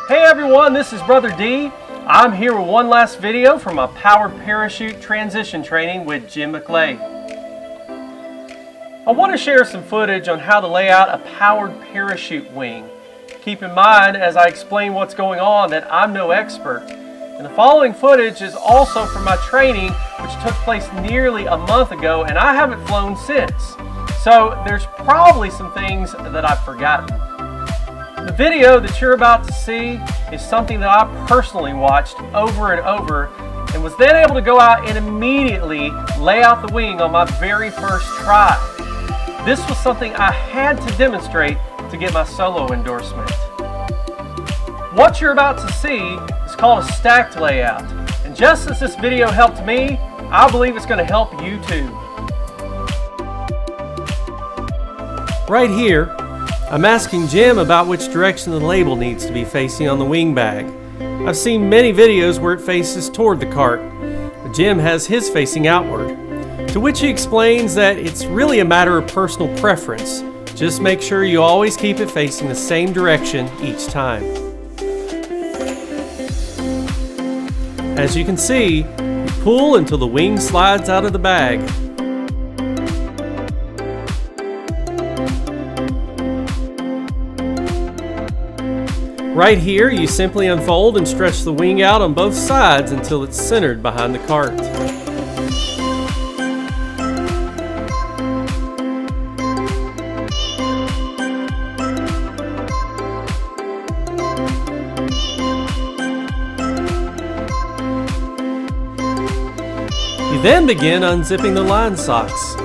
Hey everyone, this is Brother D. I'm here with one last video from my powered parachute transition training with Jim Mac Leay. I want to share some footage on how to lay out a powered parachute wing. Keep in mind as I explain what's going on that I'm no expert. And the following footage is also from my training, which took place nearly a month ago, and I haven't flown since. So there's probably some things that I've forgotten. The video that you're about to see is something that I personally watched over and over and was then able to go out and immediately lay out the wing on my very first try. This was something I had to demonstrate to get my solo endorsement. What you're about to see is called a stacked layout, and just as this video helped me, I believe it's going to help you too. Right here, I'm asking Jim about which direction the label needs to be facing on the wing bag. I've seen many videos where it faces toward the cart, but Jim has his facing outward. To which he explains that it's really a matter of personal preference. Just make sure you always keep it facing the same direction each time. As you can see, you pull until the wing slides out of the bag. Right here, you simply unfold and stretch the wing out on both sides until it's centered behind the cart. You then begin unzipping the line socks.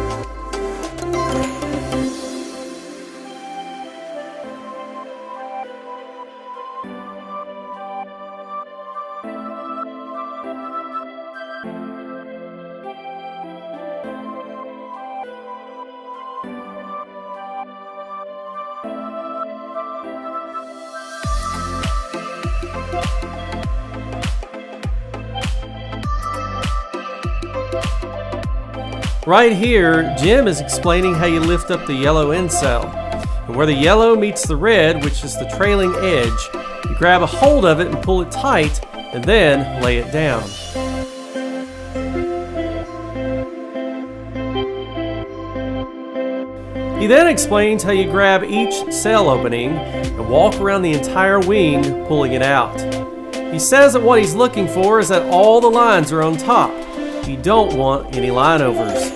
Right here, Jim is explaining how you lift up the yellow end cell. And where the yellow meets the red, which is the trailing edge, you grab a hold of it and pull it tight, and then lay it down. He then explains how you grab each cell opening and walk around the entire wing, pulling it out. He says that what he's looking for is that all the lines are on top. You don't want any line overs.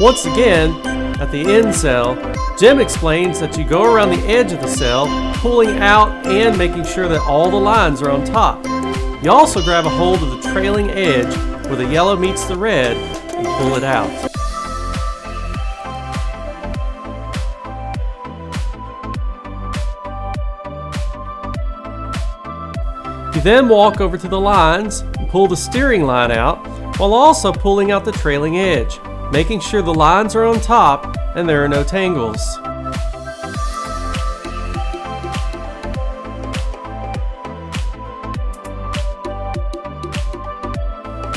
Once again, at the end cell, Jim explains that you go around the edge of the cell, pulling out and making sure that all the lines are on top. You also grab a hold of the trailing edge where the yellow meets the red and pull it out. You then walk over to the lines and pull the steering line out while also pulling out the trailing edge, making sure the lines are on top and there are no tangles.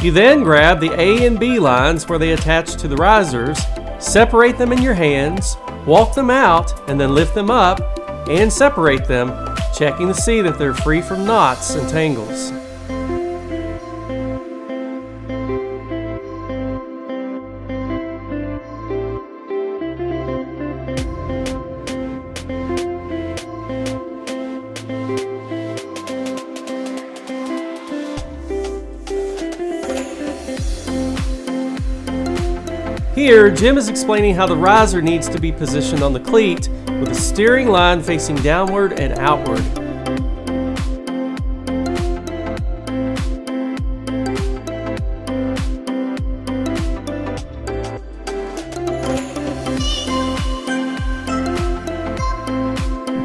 You then grab the A and B lines where they attach to the risers, separate them in your hands, walk them out, and then lift them up and separate them, checking to see that they're free from knots and tangles. Here, Jim is explaining how the riser needs to be positioned on the cleat with the steering line facing downward and outward.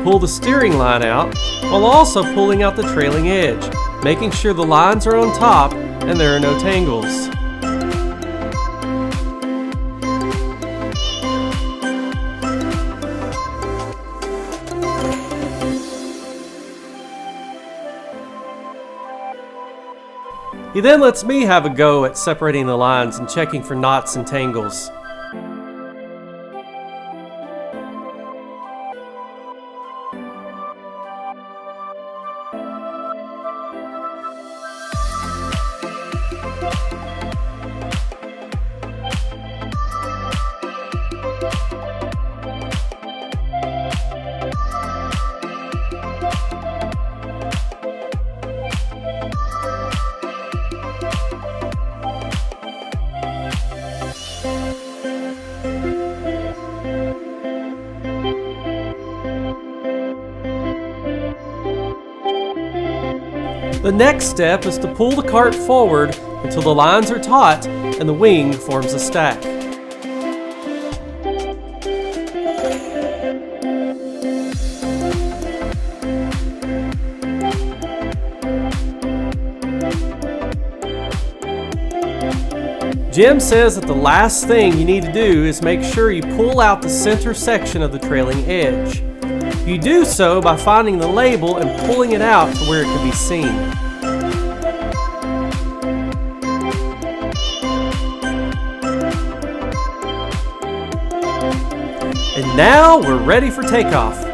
Pull the steering line out while also pulling out the trailing edge, making sure the lines are on top and there are no tangles. He then lets me have a go at separating the lines and checking for knots and tangles. The next step is to pull the cart forward until the lines are taut and the wing forms a stack. Jim says that the last thing you need to do is make sure you pull out the center section of the trailing edge. You do so by finding the label and pulling it out to where it can be seen. And now we're ready for takeoff.